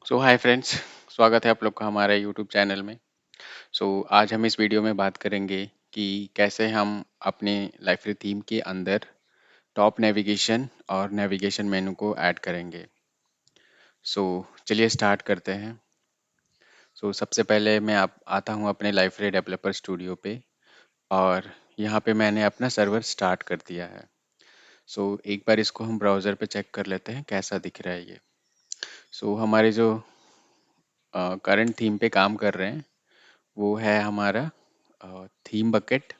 Hi friends, स्वागत है आप लोग का हमारे यूट्यूब चैनल में। आज हम इस वीडियो में बात करेंगे कि कैसे हम अपने लाइब्रेरी थीम के अंदर टॉप नेविगेशन और नेविगेशन मेनू को ऐड करेंगे। चलिए स्टार्ट करते हैं। सबसे पहले मैं आप आता हूँ अपने लाइब्रेरी डेवलपर स्टूडियो पे और यहाँ पे मैंने अपना सर्वर स्टार्ट कर दिया है। एक बार इसको हम ब्राउज़र पे चेक कर लेते हैं कैसा दिख रहा है ये। हमारे जो करंट थीम पे काम कर रहे हैं वो है हमारा थीम बकेट,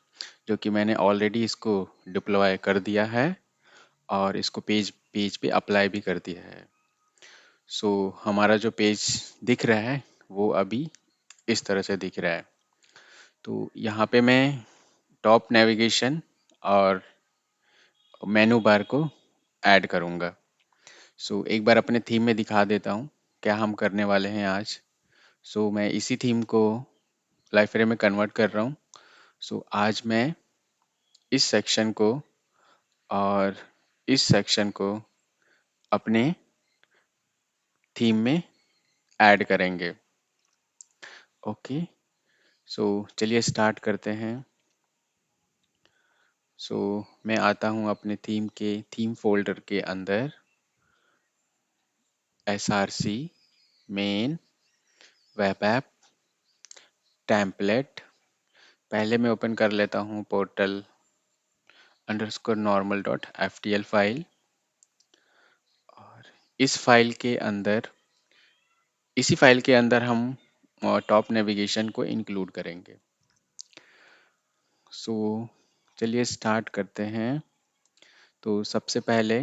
जो कि मैंने ऑलरेडी इसको डिप्लॉय कर दिया है और इसको पेज पेज पे अप्लाई भी कर दिया है। हमारा जो पेज दिख रहा है वो अभी इस तरह से दिख रहा है। यहाँ पे मैं टॉप नेविगेशन और मेनू बार को ऐड करूँगा। एक बार अपने थीम में दिखा देता हूँ क्या हम करने वाले हैं आज। मैं इसी थीम को लाइब्रेरी में कन्वर्ट कर रहा हूँ। आज मैं इस सेक्शन को और इस सेक्शन को अपने थीम में ऐड करेंगे। ओके, चलिए स्टार्ट करते हैं। मैं आता हूँ अपने थीम के थीम फोल्डर के अंदर, SRC main web app template. पहले मैं ओपन कर लेता हूँ portal underscore normal dot FTL file और इसी फाइल के अंदर हम टॉप नेविगेशन को इंक्लूड करेंगे। चलिए स्टार्ट करते हैं। सबसे पहले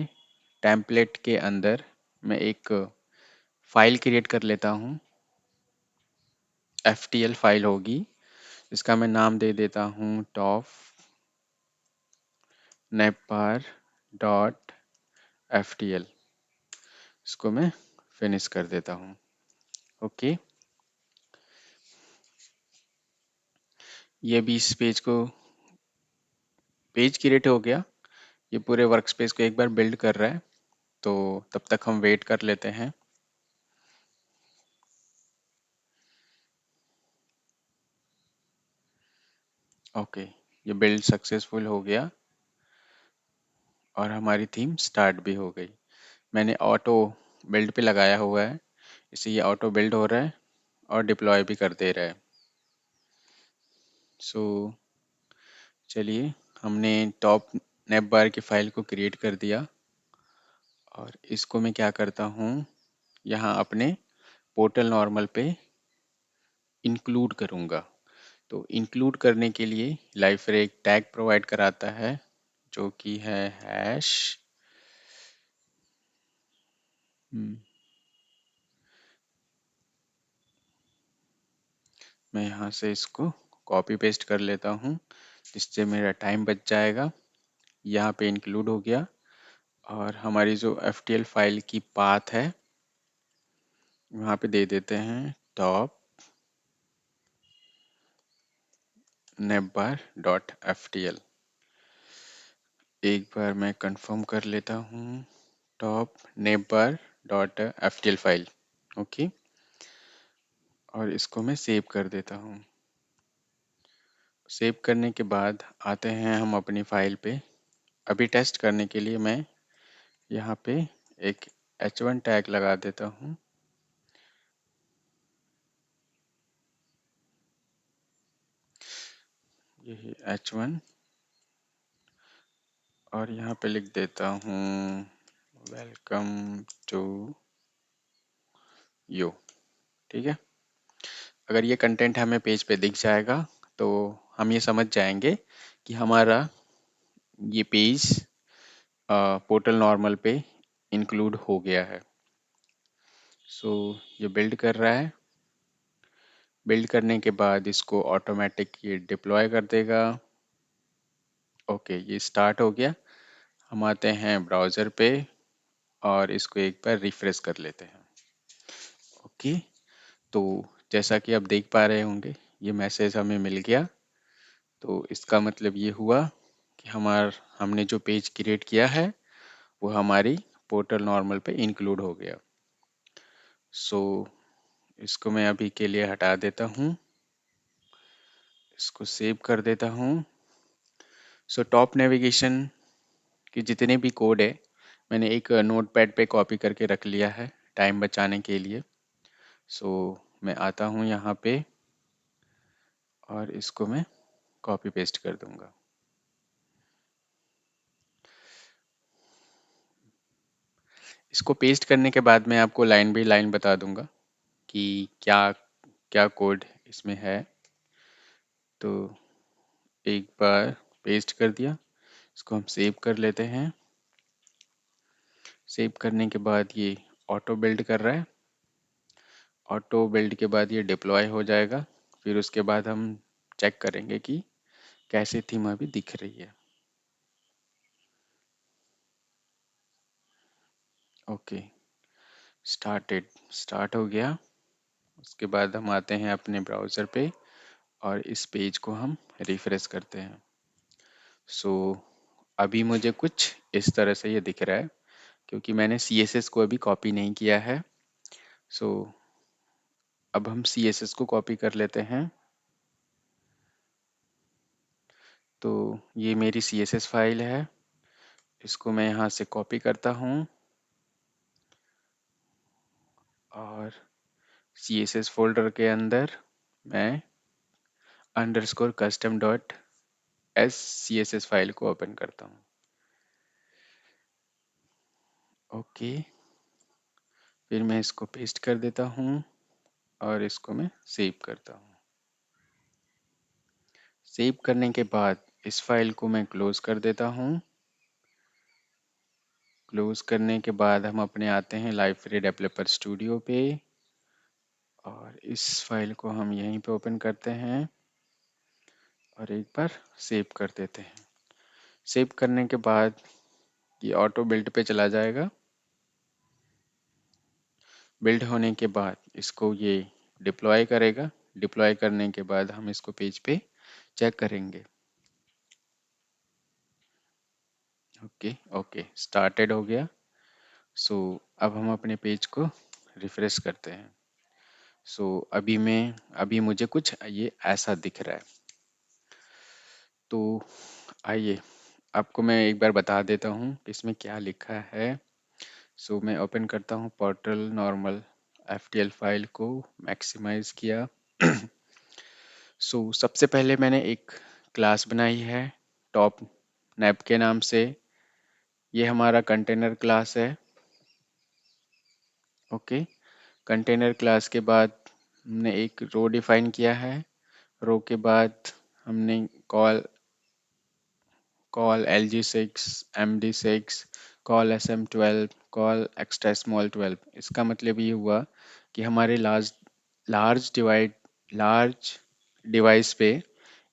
टेम्पलेट के अंदर मैं एक फाइल क्रिएट कर लेता हूँ। FTL फाइल होगी, इसका मैं नाम दे देता हूँ टॉप नेपबार डॉट FTL। इसको मैं फिनिश कर देता हूँ। ओके, ये भी इस पेज क्रिएट हो गया। ये पूरे वर्क स्पेस को एक बार बिल्ड कर रहा है, तो तब तक हम वेट कर लेते हैं। ओके, ये बिल्ड सक्सेसफुल हो गया और हमारी थीम स्टार्ट भी हो गई। मैंने ऑटो बिल्ड पे लगाया हुआ है, इससे ये ऑटो बिल्ड हो रहा है और डिप्लॉय भी कर दे रहा है। सो चलिए, हमने टॉप नेप बार की फाइल को क्रिएट कर दिया और इसको मैं क्या करता हूँ, यहाँ अपने पोर्टल नॉर्मल पे इंक्लूड करूँगा। तो इंक्लूड करने के लिए लाइब्रेरी एक टैग प्रोवाइड कराता है जो कि है हैश। मैं यहाँ से इसको कॉपी पेस्ट कर लेता हूँ जिससे मेरा टाइम बच जाएगा। यहाँ पे इंक्लूड हो गया और हमारी जो FTL फाइल की पाथ है वहाँ पे दे देते हैं टॉप nepbar.ftl। एक बार मैं कंफर्म कर लेता हूँ, टॉप nepbar.ftl फाइल। ओके, और इसको मैं सेव कर देता हूँ। सेव करने के बाद आते हैं हम अपनी फाइल पे। अभी टेस्ट करने के लिए मैं यहाँ पे एक H1 टैग लगा देता हूँ। यही H1 और यहाँ पे लिख देता हूँ वेलकम टू यू। ठीक है, अगर ये कंटेंट हमें पेज पे दिख जाएगा तो हम ये समझ जाएंगे कि हमारा ये पेज पोर्टल नॉर्मल पे इंक्लूड हो गया है। ये बिल्ड कर रहा है। बिल्ड करने के बाद इसको ऑटोमेटिक ये डिप्लॉय कर देगा। ओके, ये स्टार्ट हो गया। हम आते हैं ब्राउज़र पे और इसको एक बार रिफ्रेश कर लेते हैं। ओके, तो जैसा कि आप देख पा रहे होंगे ये मैसेज हमें मिल गया। तो इसका मतलब ये हुआ कि हमने जो पेज क्रिएट किया है वो हमारी पोर्टल नॉर्मल पे इंक्लूड हो गया। सो इसको मैं अभी के लिए हटा देता हूँ, इसको सेव कर देता हूँ। सो टॉप नेविगेशन के जितने भी कोड है मैंने एक नोटपैड पे कॉपी करके रख लिया है टाइम बचाने के लिए। सो मैं आता हूँ यहाँ पे और इसको मैं कॉपी पेस्ट कर दूंगा। इसको पेस्ट करने के बाद मैं आपको लाइन बाई लाइन बता दूंगा कि क्या क्या कोड इसमें है। तो एक बार पेस्ट कर दिया, इसको हम सेव कर लेते हैं। सेव करने के बाद ये ऑटो बिल्ड कर रहा है, ऑटो बिल्ड के बाद ये डिप्लॉय हो जाएगा। फिर उसके बाद हम चेक करेंगे कि कैसे थीम अभी दिख रही है। ओके, स्टार्ट हो गया। उसके बाद हम आते हैं अपने ब्राउज़र पे और इस पेज को हम रिफ्रेश करते हैं। सो अभी मुझे कुछ इस तरह से ये दिख रहा है क्योंकि मैंने CSS को अभी कॉपी नहीं किया है। सो अब हम CSS को कॉपी कर लेते हैं। तो ये मेरी CSS फाइल है, इसको मैं यहाँ से कॉपी करता हूँ और CSS फोल्डर के अंदर मैं underscore custom dot S CSS file को ओपन करता हूँ। ओके, फिर मैं इसको पेस्ट कर देता हूँ और इसको मैं सेव करता हूँ। सेव करने के बाद इस फाइल को मैं क्लोज कर देता हूँ। क्लोज करने के बाद हम अपने आते हैं लाइब्रेरी डेवलपर स्टूडियो पे और इस फाइल को हम यहीं पे ओपन करते हैं और एक बार सेव कर देते हैं। सेव करने के बाद ये ऑटो बिल्ड पे चला जाएगा। बिल्ड होने के बाद इसको ये डिप्लॉय करेगा। डिप्लॉय करने के बाद हम इसको पेज पे चेक करेंगे। ओके ओके, स्टार्टेड हो गया। सो अब हम अपने पेज को रिफ्रेश करते हैं। सो अभी मुझे कुछ ये ऐसा दिख रहा है। तो आइए आपको मैं एक बार बता देता हूँ कि इसमें क्या लिखा है। सो मैं ओपन करता हूँ पोर्टल नॉर्मल FTL फाइल को मैक्सिमाइज किया। सो सबसे पहले मैंने एक क्लास बनाई है टॉप नैप के नाम से। ये हमारा कंटेनर क्लास है। ओके, कंटेनर क्लास के बाद हमने एक रो डिफाइन किया है। रो के बाद हमने call call LG6 MD6 call SM12 call extra small 12। इसका मतलब ये हुआ कि हमारे लार्ज डिवाइड लार्ज डिवाइस पे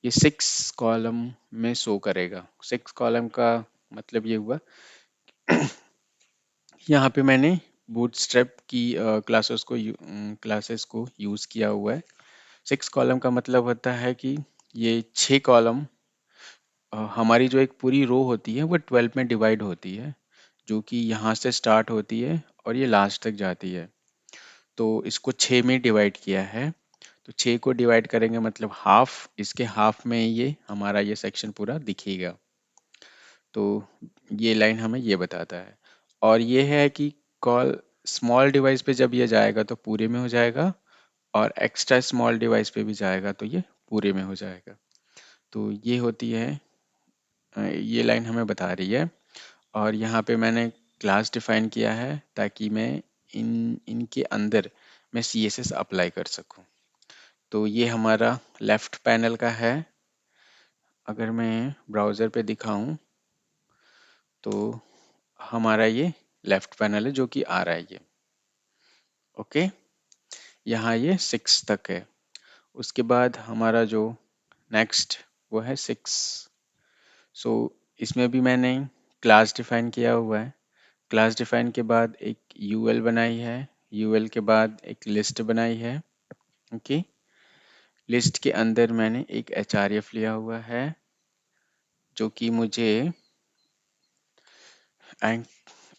ये 6 कॉलम में शो करेगा। 6 कॉलम का मतलब ये हुआ यहाँ पे मैंने बूटस्ट्रैप की क्लासेस को यूज़ किया हुआ है। 6 कॉलम का मतलब होता है कि ये 6 कॉलम हमारी जो एक पूरी रो होती है वो 12 में डिवाइड होती है, जो कि यहाँ से स्टार्ट होती है और ये लास्ट तक जाती है। तो इसको 6 में डिवाइड किया है। तो 6 को डिवाइड करेंगे मतलब हाफ, इसके हाफ में ये हमारा ये सेक्शन पूरा दिखेगा। तो ये लाइन हमें ये बताता है। और ये है कि कॉल स्मॉल डिवाइस पे जब ये जाएगा तो पूरे में हो जाएगा और एक्स्ट्रा स्मॉल डिवाइस पे भी जाएगा तो ये पूरे में हो जाएगा। तो ये होती है ये लाइन हमें बता रही है। और यहाँ पे मैंने क्लास डिफाइन किया है ताकि मैं इनके अंदर मैं CSS अप्लाई कर सकूँ। तो ये हमारा लेफ्ट पैनल का है। अगर मैं ब्राउज़र पे दिखाऊं तो हमारा ये लेफ्ट पैनल है जो कि आ रहा है ये। ओके, यहाँ ये 6 तक है। उसके बाद हमारा जो नेक्स्ट वो है 6। सो इसमें भी मैंने क्लास डिफाइन किया हुआ है। क्लास डिफाइन के बाद एक UL बनाई है। UL के बाद एक लिस्ट बनाई है। ओके, लिस्ट के अंदर मैंने एक HRF लिया हुआ है जो कि मुझे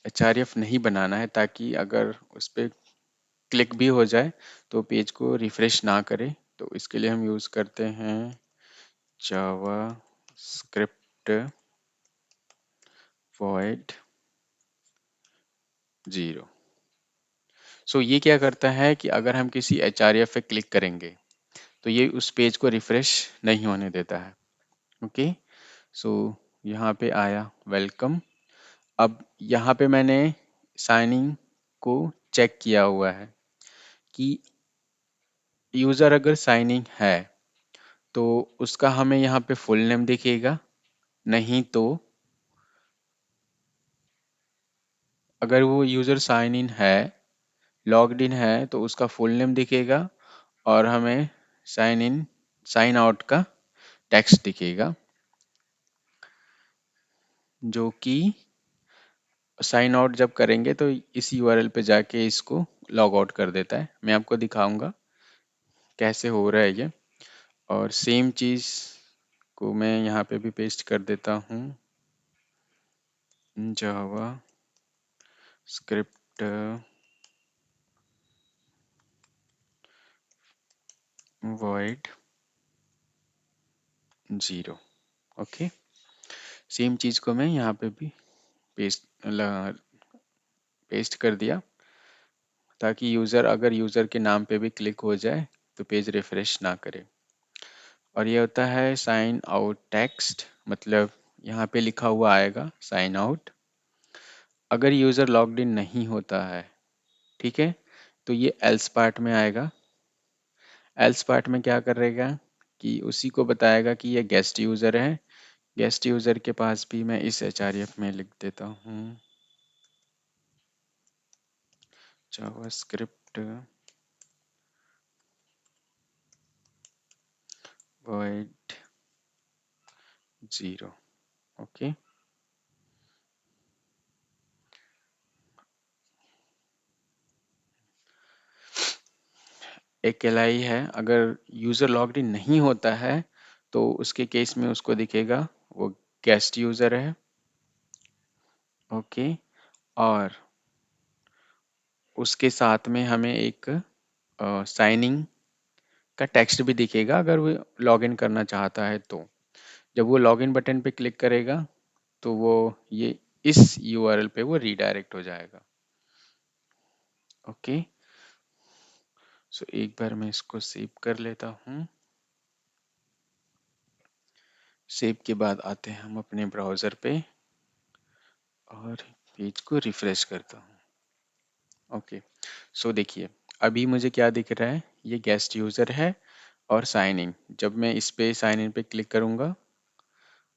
HRF नहीं बनाना है ताकि अगर उस पर क्लिक भी हो जाए तो पेज को रिफ्रेश ना करे, तो इसके लिए हम यूज़ करते हैं जावा स्क्रिप्ट void 0। सो ये क्या करता है कि अगर हम किसी एचआरएफ पे क्लिक करेंगे तो ये उस पेज को रिफ्रेश नहीं होने देता है। ओके, सो यहाँ पे आया वेलकम। अब यहाँ पे मैंने साइनिंग को चेक किया हुआ है कि यूज़र अगर साइनिंग है तो उसका हमें यहाँ पे फुल नेम दिखेगा, नहीं तो अगर वो यूज़र साइन इन है, लॉग्ड इन है, तो उसका फुल नेम दिखेगा और हमें साइन इन साइन आउट का टेक्स्ट दिखेगा, जो कि साइन आउट जब करेंगे तो इस यूआरएल पे जाके इसको लॉग आउट कर देता है। मैं आपको दिखाऊंगा कैसे हो रहा है ये। और सेम चीज़ को मैं यहाँ पे भी पेस्ट कर देता हूँ, जावा स्क्रिप्ट void 0। ओके, सेम चीज़ को मैं यहाँ पे भी पेस्ट पेस्ट कर दिया, ताकि यूज़र अगर यूज़र के नाम पे भी क्लिक हो जाए तो पेज रिफ्रेश ना करे। और ये होता है साइन आउट टेक्स्ट, मतलब यहाँ पे लिखा हुआ आएगा साइन आउट। अगर यूज़र लॉग्ड इन नहीं होता है, ठीक है, तो ये एल्स पार्ट में आएगा। एल्स पार्ट में क्या करेगा कि उसी को बताएगा कि ये गेस्ट यूज़र है। गेस्ट यूज़र के पास भी मैं इस एचआरएफ में लिख देता हूँ जावास्क्रिप्ट void 0। ओके, एक एलआई है, अगर यूज़र लॉग्ड इन नहीं होता है तो उसके केस में उसको दिखेगा वो गेस्ट यूज़र है। ओके, और उसके साथ में हमें एक साइनिंग का टेक्स्ट भी दिखेगा अगर वो लॉगिन करना चाहता है। तो जब वो लॉगिन बटन पे क्लिक करेगा तो वो ये इस यूआरएल पे वो रीडायरेक्ट हो जाएगा। ओके, सो एक बार मैं इसको सेव कर लेता हूँ। सेव के बाद आते हैं हम अपने ब्राउज़र पे और पेज को रिफ्रेश करता हूँ। ओके, सो देखिए अभी मुझे क्या दिख रहा है, ये गेस्ट यूज़र है और साइन इन। जब मैं इस पे साइन इन पे क्लिक करूँगा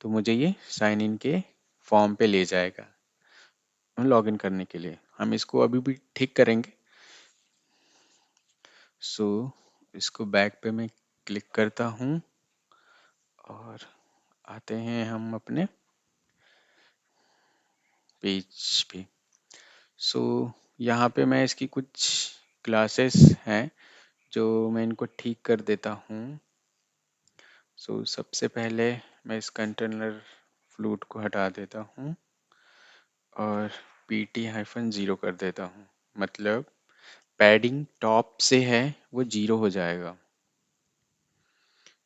तो मुझे ये साइन इन के फॉर्म पे ले जाएगा लॉगिन करने के लिए। हम इसको अभी भी ठीक करेंगे। सो इसको बैक पे मैं क्लिक करता हूँ और आते हैं हम अपने पेज पे। सो यहाँ पे मैं इसकी कुछ क्लासेस हैं जो मैं इनको ठीक कर देता हूँ। सो सबसे पहले मैं इस कंटेनर फ्लूट को हटा देता हूँ और pt-0 कर देता हूँ, मतलब पैडिंग टॉप से है वो 0 हो जाएगा,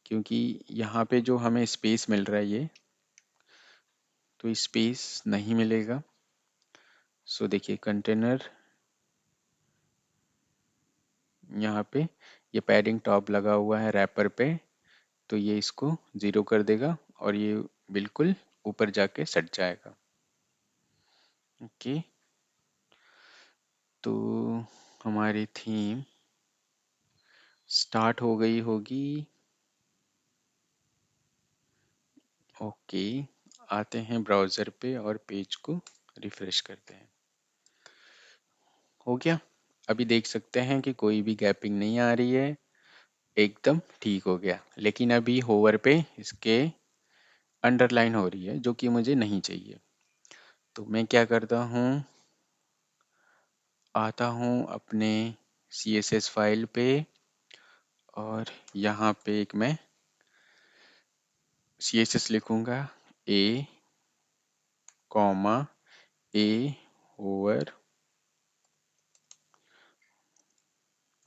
क्योंकि यहाँ पे जो हमें स्पेस मिल रहा है ये तो स्पेस नहीं मिलेगा। सो देखिए कंटेनर यहाँ पे ये पैडिंग टॉप लगा हुआ है रैपर पे, तो ये इसको 0 कर देगा और ये बिल्कुल ऊपर जाके सट जाएगा। ओके, तो हमारी थीम स्टार्ट हो गई होगी। ओके, आते हैं ब्राउज़र पे और पेज को रिफ्रेश करते हैं। हो गया, अभी देख सकते हैं कि कोई भी गैपिंग नहीं आ रही है, एकदम ठीक हो गया। लेकिन अभी होवर पे इसके अंडरलाइन हो रही है जो कि मुझे नहीं चाहिए। तो मैं क्या करता हूँ, आता हूँ अपने CSS फाइल पे और यहाँ पे एक मैं CSS लिखूँगा a कॉमा a ओवर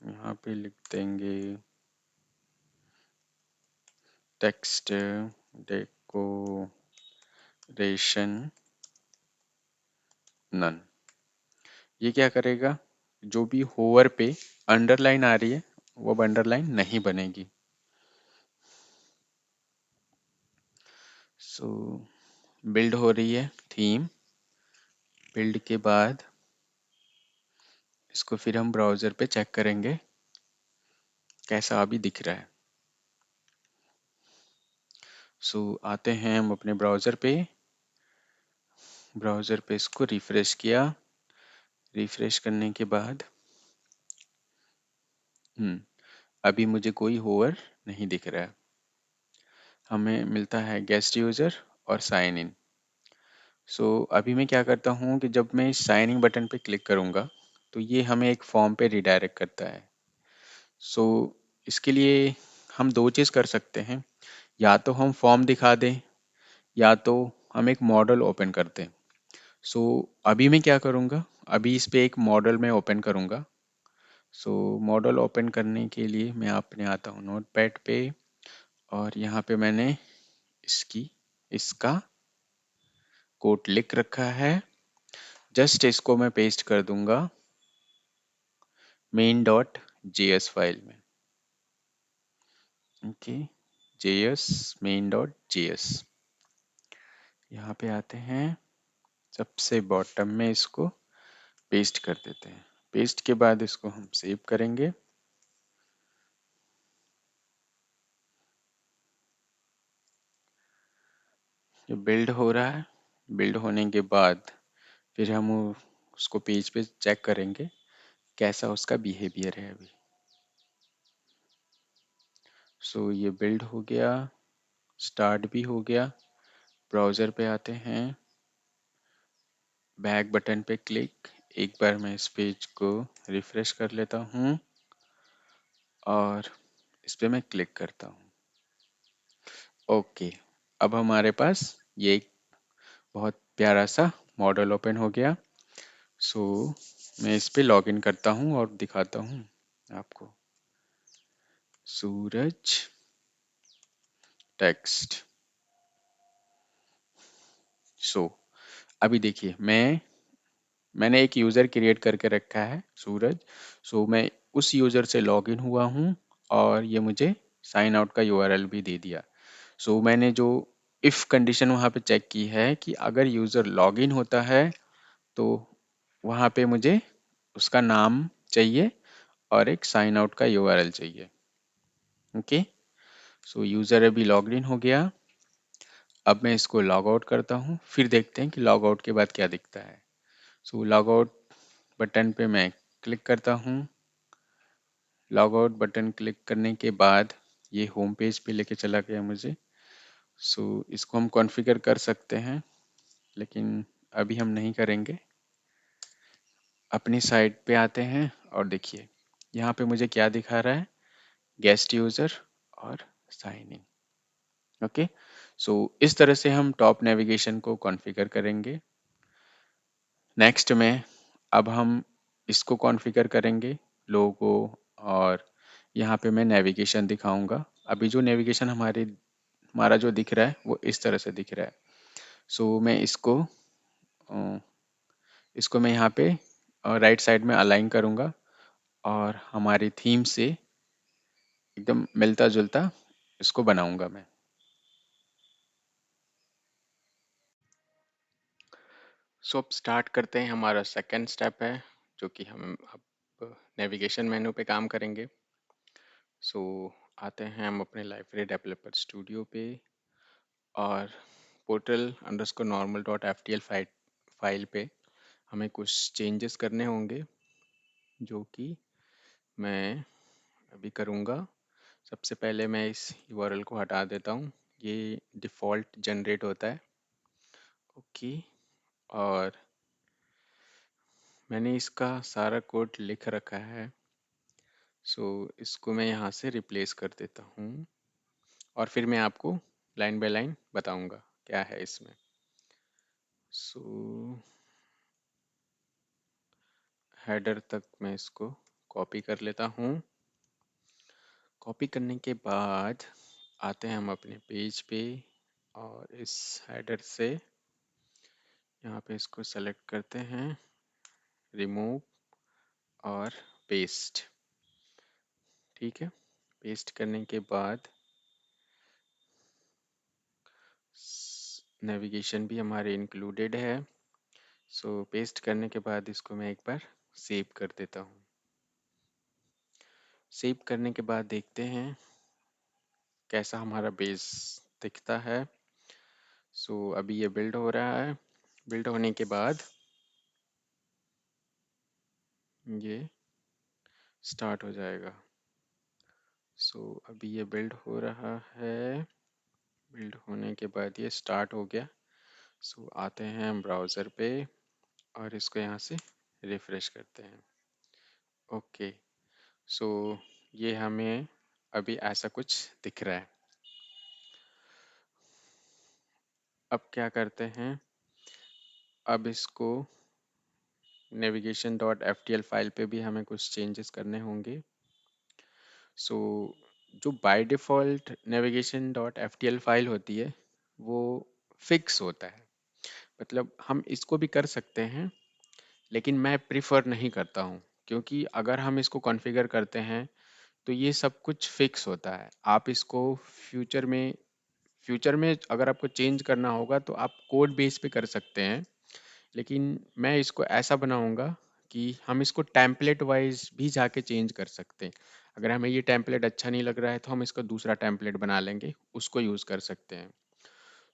यहाँ पे लिख देंगे टेक्स्ट डेकोरेशन नन। ये क्या करेगा, जो भी होवर पे अंडरलाइन आ रही है वो अब अंडरलाइन नहीं बनेगी। सो बिल्ड हो रही है थीम। बिल्ड के बाद इसको फिर हम ब्राउज़र पे चेक करेंगे कैसा अभी दिख रहा है। सो आते हैं हम अपने ब्राउज़र पे। ब्राउज़र पे इसको रिफ्रेश किया। रिफ्रेश करने के बाद अभी मुझे कोई होवर नहीं दिख रहा है। हमें मिलता है गेस्ट यूज़र और साइन इन। सो अभी मैं क्या करता हूँ कि जब मैं इस साइन इन बटन पे क्लिक करूँगा तो ये हमें एक फॉर्म पे रिडायरेक्ट करता है। सो इसके लिए हम दो चीज़ कर सकते हैं, या तो हम फॉर्म दिखा दें या तो हम एक मॉडल ओपन कर दें। सो अभी मैं क्या करूँगा, अभी इस पे एक मॉडल मैं ओपन करूँगा। सो मॉडल ओपन करने के लिए मैं अपने आता हूँ नोटपैड पे और यहाँ पे मैंने इसका कोड लिख रखा है। जस्ट इसको मैं पेस्ट कर दूंगा main.js फाइल में। Okay, js main.js। यहाँ पे आते हैं, सबसे बॉटम में इसको पेस्ट कर देते हैं। पेस्ट के बाद इसको हम सेव करेंगे। ये बिल्ड हो रहा है। बिल्ड होने के बाद फिर हम उसको पेज पे चेक करेंगे कैसा उसका बिहेवियर है अभी। सो ये बिल्ड हो गया, स्टार्ट भी हो गया। ब्राउज़र पे आते हैं, बैक बटन पे क्लिक। एक बार मैं इस पेज को रिफ्रेश कर लेता हूँ और इस पे मैं क्लिक करता हूँ। ओके, अब हमारे पास ये एक बहुत प्यारा सा मॉडल ओपन हो गया। सो मैं इस पे लॉगिन करता हूँ और दिखाता हूँ आपको। सूरज टेक्स्ट। सो अभी देखिए, मैंने एक यूज़र क्रिएट करके रखा है सूरज। सो मैं उस यूज़र से लॉगिन हुआ हूँ और ये मुझे साइन आउट का यूआरएल भी दे दिया। सो मैंने जो इफ़ कंडीशन वहाँ पे चेक की है कि अगर यूज़र लॉगिन होता है तो वहाँ पे मुझे उसका नाम चाहिए और एक साइन आउट का यूआरएल चाहिए। ओके, सो यूज़र अभी लॉग इन हो गया। अब मैं इसको लॉग आउट करता हूँ, फिर देखते हैं कि लॉग आउट के बाद क्या दिखता है। सो लॉग आउट बटन पे मैं क्लिक करता हूँ। लॉग आउट बटन क्लिक करने के बाद ये होम पेज पे लेके चला गया मुझे। सो इसको हम कॉन्फ़िगर कर सकते हैं लेकिन अभी हम नहीं करेंगे। अपनी साइट पे आते हैं और देखिए यहाँ पे मुझे क्या दिखा रहा है, गेस्ट यूज़र और साइन इन। ओके, सो इस तरह से हम टॉप नेविगेशन को कॉन्फ़िगर करेंगे। नेक्स्ट में अब हम इसको कॉन्फ़िगर करेंगे, लोगो, और यहाँ पे मैं नेविगेशन दिखाऊंगा। अभी जो नेविगेशन हमारा जो दिख रहा है वो इस तरह से दिख रहा है। सो मैं इसको मैं यहाँ पे राइट साइड में अलाइन करूँगा और हमारी थीम से एकदम मिलता जुलता इसको बनाऊंगा मैं। सो अब स्टार्ट करते हैं। हमारा सेकंड स्टेप है जो कि हम अब नेविगेशन मेनू पे काम करेंगे। सो आते हैं हम अपने लाइब्रेरी डेवलपर स्टूडियो पे और portal underscore normal dot F T L file पे हमें कुछ चेंजेस करने होंगे जो कि मैं अभी करूँगा। सबसे पहले मैं इस यूआरएल को हटा देता हूँ, ये डिफ़ॉल्ट जनरेट होता है। ओके, और मैंने इसका सारा कोड लिख रखा है। सो इसको मैं यहाँ से रिप्लेस कर देता हूँ और फिर मैं आपको लाइन बाय लाइन बताऊँगा क्या है इसमें। सो हेडर तक मैं इसको कॉपी कर लेता हूँ। कॉपी करने के बाद आते हैं हम अपने पेज पे और इस हेडर से यहाँ पे इसको सेलेक्ट करते हैं, रिमूव और पेस्ट। ठीक है, पेस्ट करने के बाद नेविगेशन भी हमारे इंक्लूडेड है। सो पेस्ट करने के बाद इसको मैं एक बार सेव कर देता हूँ। सेव करने के बाद देखते हैं कैसा हमारा बेस दिखता है। सो अभी ये बिल्ड हो रहा है। बिल्ड होने के बाद ये स्टार्ट हो जाएगा। सो अभी ये बिल्ड हो रहा है। बिल्ड होने के बाद ये स्टार्ट हो गया। सो आते हैं हम ब्राउज़र पे और इसको यहाँ से रिफ्रेश करते हैं। ओके, सो ये हमें अभी ऐसा कुछ दिख रहा है। अब क्या करते हैं, अब इसको navigation dot F T L file पे भी हमें कुछ चेंजेस करने होंगे। सो जो by default navigation dot F T L file होती है वो फिक्स होता है, मतलब हम इसको भी कर सकते हैं लेकिन मैं प्रिफर नहीं करता हूँ, क्योंकि अगर हम इसको कॉन्फ़िगर करते हैं तो ये सब कुछ फिक्स होता है। आप इसको फ्यूचर में अगर आपको चेंज करना होगा तो आप कोड बेस पे कर सकते हैं, लेकिन मैं इसको ऐसा बनाऊंगा कि हम इसको टेम्पलेट वाइज भी जाके चेंज कर सकते हैं। अगर हमें ये टेम्पलेट अच्छा नहीं लग रहा है तो हम इसका दूसरा टेम्पलेट बना लेंगे, उसको यूज़ कर सकते हैं।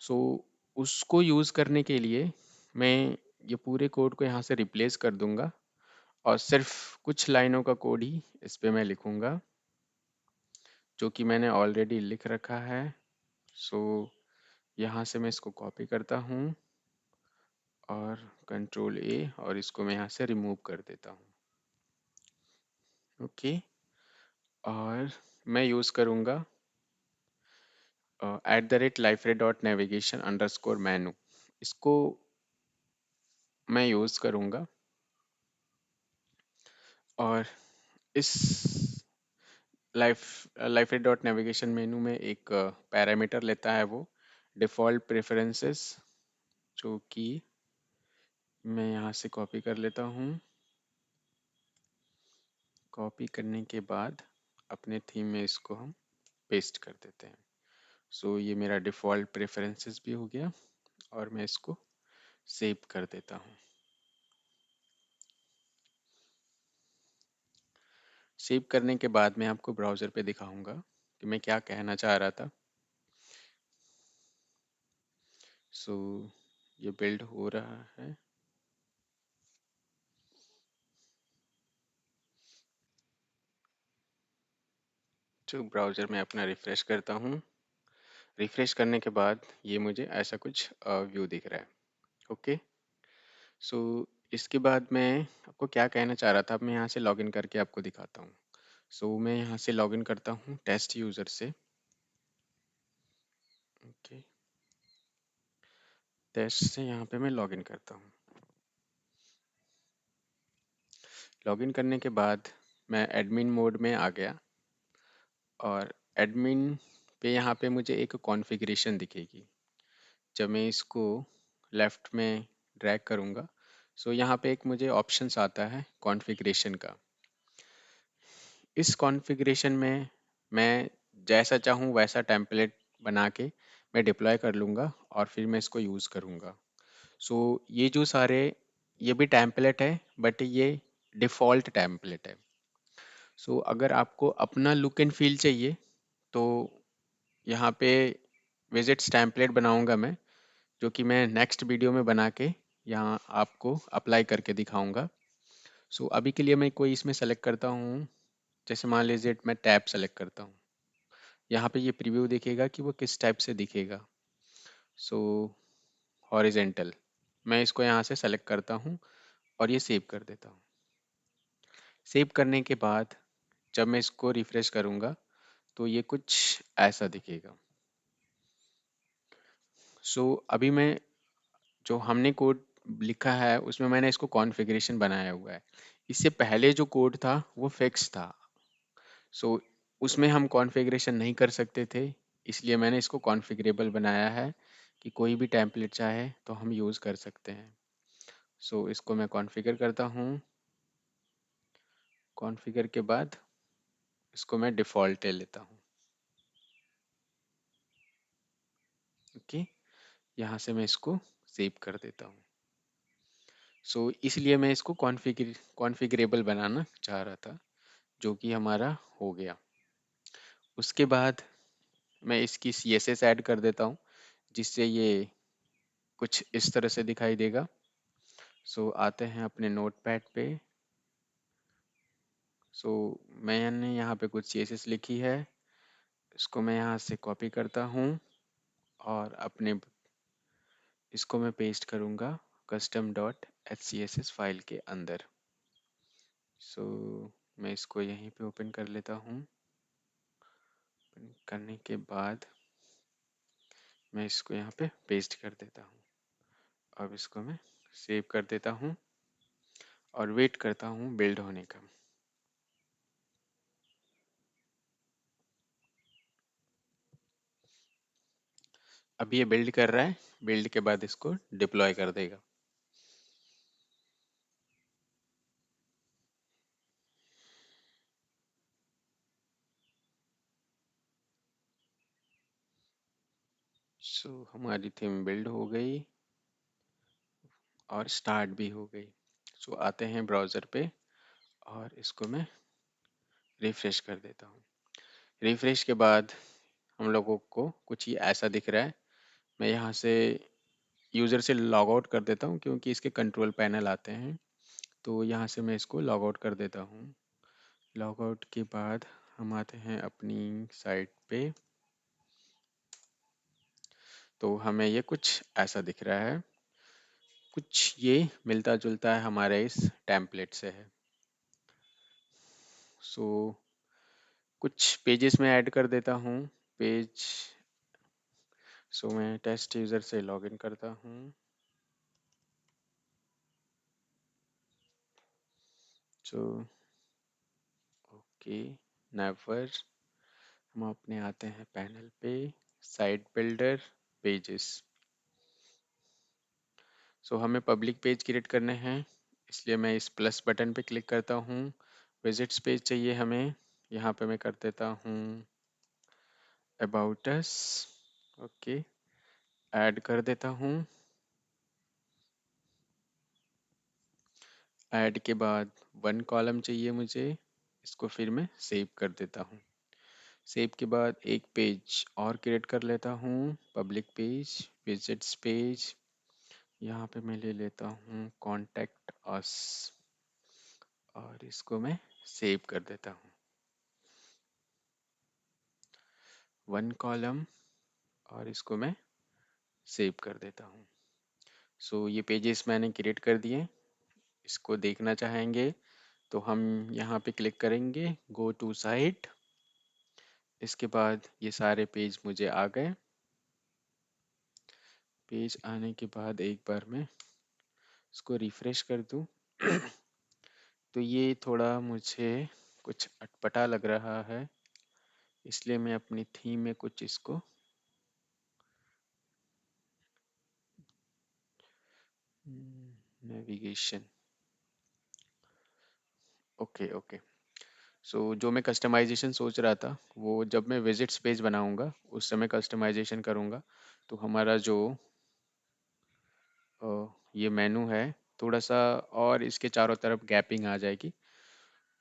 सो उसको यूज़ करने के लिए मैं ये पूरे कोड को यहाँ से रिप्लेस कर दूंगा और सिर्फ कुछ लाइनों का कोड ही इस पे मैं लिखूंगा जो कि मैंने ऑलरेडी लिख रखा है। सो यहाँ से मैं इसको कॉपी करता हूँ और कंट्रोल ए और इसको मैं यहाँ से रिमूव कर देता हूँ। ओके, और मैं यूज़ करूँगा @liferay.navigation_menu, इसको मैं यूज़ करूँगा। और इस लाइफरे डॉट नेविगेशन मेनू में एक पैरामीटर लेता है वो डिफ़ॉल्ट प्रेफरेंसेस, जो कि मैं यहाँ से कॉपी कर लेता हूँ। कॉपी करने के बाद अपने थीम में इसको हम पेस्ट कर देते हैं। सो ये मेरा डिफ़ॉल्ट प्रेफरेंसेस भी हो गया और मैं इसको सेव कर देता हूँ। सेव करने के बाद मैं आपको ब्राउज़र पे दिखाऊंगा कि मैं क्या कहना चाह रहा था। सो ये बिल्ड हो रहा है। तो ब्राउज़र में अपना रिफ़्रेश करता हूँ। रिफ़्रेश करने के बाद ये मुझे ऐसा कुछ व्यू दिख रहा है। ओके, सो इसके बाद मैं आपको क्या कहना चाह रहा था, अब मैं यहाँ से लॉगिन करके आपको दिखाता हूँ। सो मैं यहाँ से लॉगिन करता हूँ टेस्ट यूज़र से। ओके, टेस्ट से यहाँ पे मैं लॉगिन करता हूँ। लॉगिन करने के बाद मैं एडमिन मोड में आ गया और एडमिन पे यहाँ पे मुझे एक कॉन्फ़िगरेशन दिखेगी। जब मैं इसको लेफ़्ट में ड्रैग करूँगा, सो यहाँ पे एक मुझे ऑप्शंस आता है कॉन्फ़िगरेशन का। इस कॉन्फ़िगरेशन में मैं जैसा चाहूँ वैसा टेम्पलेट बना के मैं डिप्लॉय कर लूँगा और फिर मैं इसको यूज़ करूँगा। सो ये जो सारे ये भी टेम्पलेट है बट ये डिफ़ॉल्ट टेम्पलेट है। सो अगर आपको अपना लुक एंड फील चाहिए तो यहाँ पे विजिट्स टेम्पलेट बनाऊँगा मैं, जो कि मैं नेक्स्ट वीडियो में बना के यहाँ आपको अप्लाई करके दिखाऊँगा। सो अभी के लिए मैं कोई इसमें सेलेक्ट करता हूँ, जैसे मान लीजिए मैं टैब सेलेक्ट करता हूँ। यहाँ पे ये प्रीव्यू दिखेगा कि वो किस टाइप से दिखेगा। सो हॉरिजेंटल, मैं इसको यहाँ से सेलेक्ट करता हूँ और ये सेव कर देता हूँ। सेव करने के बाद जब मैं इसको रिफ्रेश करूँगा तो ये कुछ ऐसा दिखेगा। सो अभी मैं जो हमने कोड लिखा है उसमें मैंने इसको कॉन्फ़िगरेशन बनाया हुआ है। इससे पहले जो कोड था वो फिक्स था। सो उसमें हम कॉन्फ़िगरेशन नहीं कर सकते थे, इसलिए मैंने इसको कॉन्फ़िगरेबल बनाया है कि कोई भी टेम्पलेट चाहे तो हम यूज़ कर सकते हैं। सो इसको मैं कॉन्फ़िगर करता हूँ। कॉन्फ़िगर के बाद इसको मैं डिफ़ॉल्ट ले लेता हूँ। ओके, यहाँ से मैं इसको सेव कर देता हूँ। सो इसलिए मैं इसको कॉन्फ़िगरेबल बनाना चाह रहा था, जो कि हमारा हो गया। उसके बाद मैं इसकी CSS ऐड कर देता हूँ, जिससे ये कुछ इस तरह से दिखाई देगा। सो आते हैं अपने नोटपैड पे। सो मैंने यहाँ पे कुछ CSS लिखी है, इसको मैं यहाँ से कॉपी करता हूँ और अपने इसको मैं पेस्ट करूँगा कस्टम डॉट HCSS फाइल के अंदर। सो मैं इसको यहीं पे ओपन कर लेता हूँ। ओपन करने के बाद मैं इसको यहाँ पे पेस्ट कर देता हूँ। अब इसको मैं सेव कर देता हूँ और वेट करता हूँ बिल्ड होने का। अब ये बिल्ड कर रहा है, बिल्ड के बाद इसको डिप्लॉय कर देगा। सो हमारी थीम बिल्ड हो गई और स्टार्ट भी हो गई। सो आते हैं ब्राउज़र पे और इसको मैं रिफ्रेश कर देता हूँ। रिफ्रेश के बाद हम लोगों को कुछ ये ऐसा दिख रहा है। मैं यहाँ से यूज़र से लॉग आउट कर देता हूँ, क्योंकि इसके कंट्रोल पैनल आते हैं। तो यहाँ से मैं इसको लॉग आउट कर देता हूँ। लॉग आउट के बाद हम आते हैं अपनी साइट पे। तो हमें ये कुछ ऐसा दिख रहा है, कुछ ये मिलता जुलता है हमारे इस टेम्पलेट से है। सो कुछ पेजेस में ऐड कर देता हूँ। पेज, सो मैं टेस्ट यूज़र से लॉगिन करता हूँ। सो ओके, नेवर हम अपने आते हैं पैनल पे, साइट बिल्डर, पेजेस। सो हमें पब्लिक पेज क्रिएट करने हैं, इसलिए मैं इस प्लस बटन पे क्लिक करता हूँ। विजिट्स पेज चाहिए हमें, यहाँ पे मैं कर देता हूँ अबाउट अस। ओके, ऐड कर देता हूँ। ऐड के बाद वन कॉलम चाहिए मुझे, इसको फिर मैं सेव कर देता हूँ। सेव के बाद एक पेज और क्रिएट कर लेता हूँ, पब्लिक पेज, विजिट्स पेज। यहाँ पे मैं ले लेता हूँ कॉन्टैक्ट अस और इसको मैं सेव कर देता हूँ। वन कॉलम और इसको मैं सेव कर देता हूँ। सो ये पेजेस मैंने क्रिएट कर दिए। इसको देखना चाहेंगे तो हम यहाँ पे क्लिक करेंगे, गो टू साइट। इसके बाद ये सारे पेज मुझे आ गए। पेज आने के बाद एक बार मैं इसको रिफ्रेश कर दूँ तो ये थोड़ा मुझे कुछ अटपटा लग रहा है, इसलिए मैं अपनी थीम में कुछ इसको नेविगेशन, ओके ओके। सो जो मैं कस्टमाइजेशन सोच रहा था वो जब मैं विजिट्स पेज बनाऊंगा उस समय कस्टमाइजेशन करूंगा। तो हमारा जो ये मेनू है, थोड़ा सा और इसके चारों तरफ गैपिंग आ जाएगी।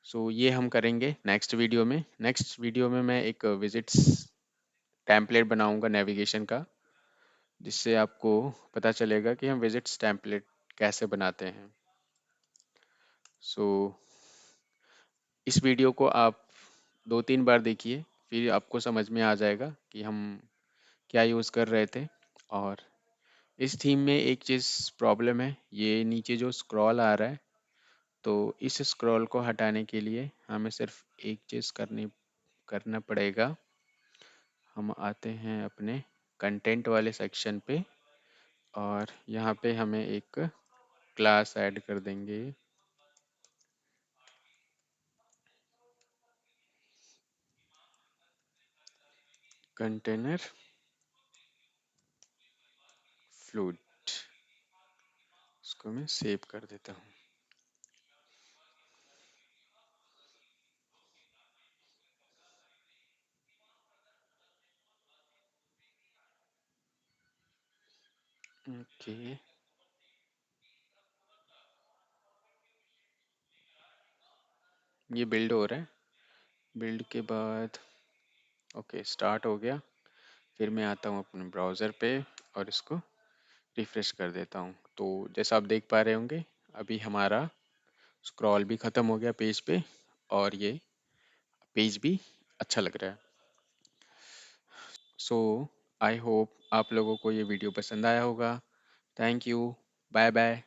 सो ये हम करेंगे नेक्स्ट वीडियो में। नेक्स्ट वीडियो में मैं एक विजिट्स टेम्पलेट बनाऊंगा नेविगेशन का, जिससे आपको पता चलेगा कि हम विजिट्स टेम्पलेट कैसे बनाते हैं। सो इस वीडियो को आप 2-3 बार देखिए, फिर आपको समझ में आ जाएगा कि हम क्या यूज़ कर रहे थे। और इस थीम में एक चीज़ प्रॉब्लम है, ये नीचे जो स्क्रॉल आ रहा है, तो इस स्क्रॉल को हटाने के लिए हमें सिर्फ एक चीज़ करना पड़ेगा। हम आते हैं अपने कंटेंट वाले सेक्शन पे और यहाँ पे हमें एक क्लास ऐड कर देंगे। कंटेनर फ्लूड, इसको मैं सेव कर देता हूँ। ओके, ये बिल्ड हो रहा है। बिल्ड के बाद ओके स्टार्ट हो गया। फिर मैं आता हूँ अपने ब्राउज़र पे और इसको रिफ्रेश कर देता हूँ। तो जैसा आप देख पा रहे होंगे, अभी हमारा स्क्रॉल भी ख़त्म हो गया पेज पे, और ये पेज भी अच्छा लग रहा है। सो आई होप आप लोगों को ये वीडियो पसंद आया होगा। Thank you, bye bye.